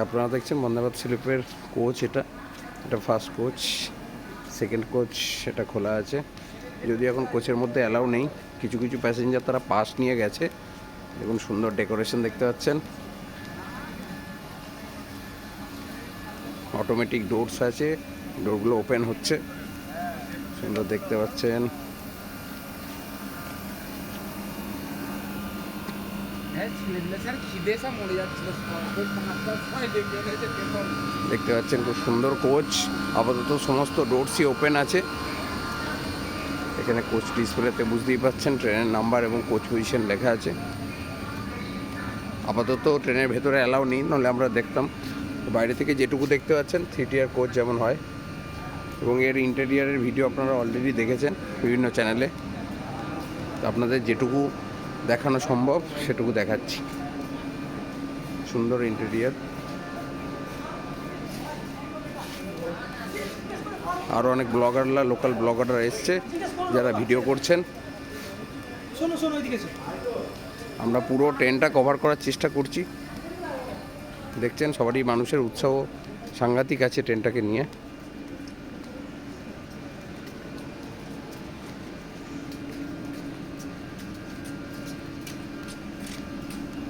আপনারা দেখছেন বন্দে ভারত স্লিপের কোচ। এটা ফার্স্ট কোচ, সেকেন্ড কোচ এটা খোলা আছে। যদি এখন কোচের মধ্যে অ্যালাউ নেই, কিছু কিছু প্যাসেঞ্জার তারা পাস নিয়ে গেছে। দেখুন সুন্দর ডেকোরেশন দেখতে পাচ্ছেন, অটোমেটিক ডোরস আছে, ডোরগুলো ওপেন হচ্ছে, সুন্দর দেখতে পাচ্ছেন। দেখতে পাচ্ছেন খুব সুন্দর কোচ। আপাতত সমস্ত ডোরসই ওপেন আছে। এখানে কোচ ডিসপ্লেতে বুঝতেই পাচ্ছেন ট্রেনের নাম্বার এবং কোচ পজিশন লেখা আছে। আপাতত ট্রেনের ভেতরে অ্যালাউ নেই, নাহলে আমরা দেখতাম। বাইরে থেকে যেটুকু দেখতে পাচ্ছেন 3 টিয়ার কোচ যেমন হয়, এবং এর ইন্টেরিয়ারের ভিডিও আপনারা অলরেডি দেখেছেন বিভিন্ন চ্যানেলে। আপনাদের যেটুকু দেখানো সম্ভব সেটুকু দেখাচ্ছি। সুন্দর ইন্টেরিয়ার। আরও অনেক ব্লগাররা, লোকাল ব্লগাররা এসছে যারা ভিডিও করছেন। আমরা পুরো ট্রেনটা কভার করার চেষ্টা করছি। দেখছেন সবারই মানুষের উৎসাহ সাংঘাতিক আছে ট্রেনটাকে নিয়ে।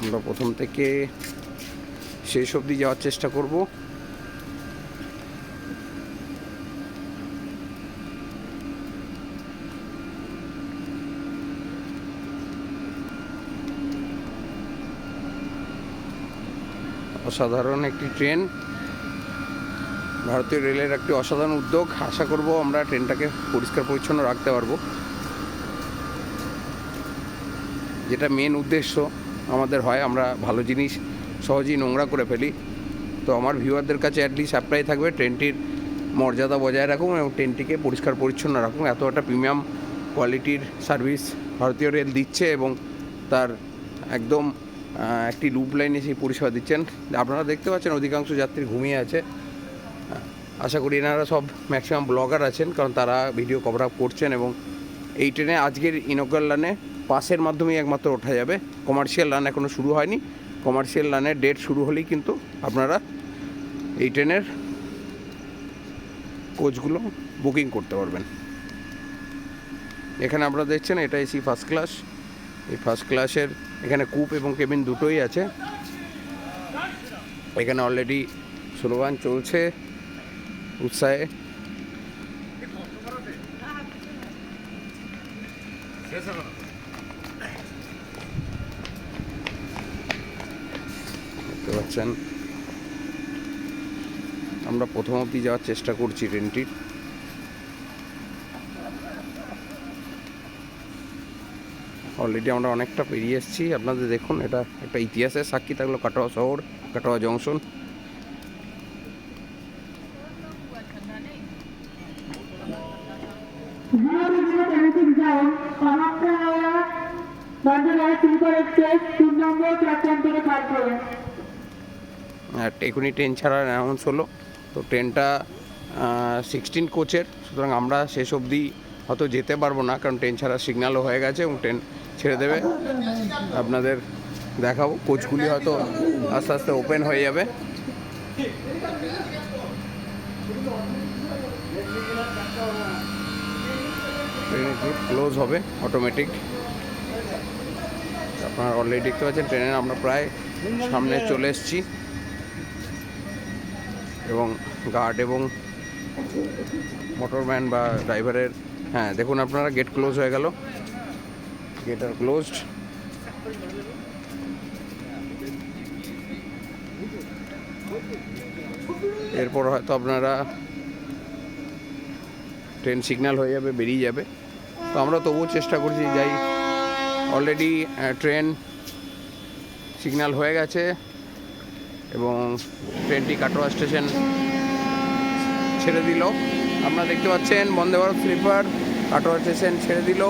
আমরা প্রথম থেকে শেষ অবধি যাওয়ার চেষ্টা করব। অসাধারণ একটি ট্রেন, ভারতীয় রেলের একটি অসাধারণ উদ্যোগ। আশা করব আমরা ট্রেনটাকে পরিষ্কার পরিচ্ছন্ন রাখতে পারবো, যেটা মেন উদ্দেশ্য আমাদের হয়। আমরা ভালো জিনিস সহজেই নোংরা করে ফেলি। তো আমার ভিউয়ারদের কাছে অ্যাটলিস্ট অ্যাপ্লাই থাকবে ট্রেনটির মর্যাদা বজায় রাখুন এবং ট্রেনটিকে পরিষ্কার পরিচ্ছন্ন রাখুন। এত একটা প্রিমিয়াম কোয়ালিটির সার্ভিস ভারতীয় রেল দিচ্ছে এবং তার একদম একটি লুপ লাইনে সেই পরিষেবা দিচ্ছেন। আপনারা দেখতে পাচ্ছেন অধিকাংশ যাত্রী ঘুমিয়ে আছে। আশা করি এনারা সব ম্যাক্সিমাম ব্লগার আছেন, কারণ তারা ভিডিও কভার আপ করছেন। এবং এই ট্রেনে আজকের ইনগ্রাল রানে পাসের মাধ্যমেই একমাত্র ওঠা যাবে। কমার্শিয়াল রান এখনও শুরু হয়নি। কমার্শিয়াল রানের ডেট শুরু হলেই কিন্তু আপনারা এই ট্রেনের কোচগুলো বুকিং করতে পারবেন। এখানে আপনারা দেখছেন এটা এসি ফার্স্ট ক্লাস। এই ফার্স্ট ক্লাসের এখানে কুপ এবং কেবিন দুটোই আছে। এখানে অলরেডি স্লোগান চলছে উৎসাহে। দেখতে পাচ্ছেন আমরা প্রথম অবধি যাওয়ার চেষ্টা করছি ট্রেনটির। অলরেডি আমরা অনেকটা পেরিয়ে এসেছি। আপনাদের দেখুন, এটা একটা ইতিহাসের সাক্ষী থাকলো কাটোয়া শহর, কাটোয়া জংশন। এখনই ট্রেন ছাড়ার অ্যানাউন্স হলো। তো ট্রেনটা 16 কোচের, সুতরাং আমরা শেষ অবধি হয়তো যেতে পারবো না, কারণ ট্রেন ছাড়ার সিগন্যালও হয়ে গেছে এবং ট্রেন ছেড়ে দেবে। আপনাদের দেখাবো, কোচগুলি হয়তো আস্তে আস্তে ওপেন হয়ে যাবে। ট্রেনের গেট ক্লোজ হবে অটোমেটিক। আপনারা অলরেডি দেখতে পাচ্ছেন ট্রেনের আমরা প্রায় সামনে চলে এসেছি, এবং গার্ড এবং মোটরম্যান বা ড্রাইভারের, হ্যাঁ দেখুন আপনারা গেট ক্লোজ হয়ে গেল। গেট আর ক্লোজড। এরপর হয়তো আপনারা ট্রেন সিগন্যাল হয়ে যাবে, বেরিয়ে যাবে। তো আমরা তবুও চেষ্টা করছি যাই। অলরেডি ট্রেন সিগন্যাল হয়ে গেছে এবং ট্রেনটি কাটোয়া স্টেশন ছেড়ে দিল। আপনারা দেখতে পাচ্ছেন বন্দে ভারত স্লিপার কাটোয়া স্টেশন ছেড়ে দিল।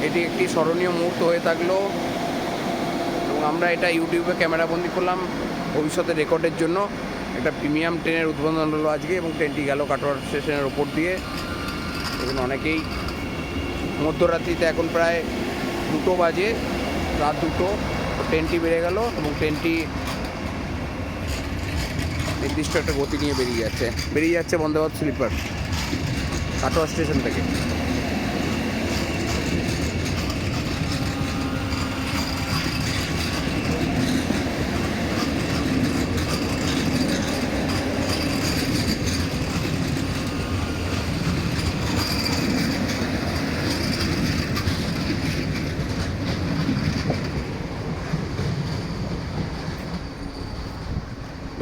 এটি একটি স্মরণীয় মুহূর্ত হয়ে থাকলো এবং আমরা এটা ইউটিউবে ক্যামেরাবন্দি করলাম ভবিষ্যতে রেকর্ডের জন্য। একটা প্রিমিয়াম ট্রেনের উদ্বোধন হলো আজকে এবং ট্রেনটি গেল কাটোয়া স্টেশনের ওপর দিয়ে। এবং অনেকেই মধ্যরাত্রিতে, এখন প্রায় 2টো বাজে, রাত 2টো, ট্রেনটি বেড়ে গেল এবং ট্রেনটি নির্দিষ্ট একটা গতি নিয়ে বেরিয়ে যাচ্ছে বন্দে ভারত স্লিপার কাটোয়া স্টেশন থেকে।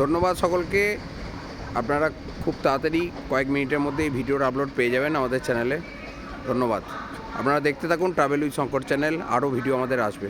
ধন্যবাদ সকলকে। আপনারা খুব তাড়াতাড়ি কয়েক মিনিটের মধ্যে এই ভিডিওর আপলোড পেয়ে যাবেন আমাদের চ্যানেলে। ধন্যবাদ। আপনারা দেখতে থাকুন ট্রাভেল উইথ শঙ্কর চ্যানেল, আরও ভিডিও আমাদের আসবে।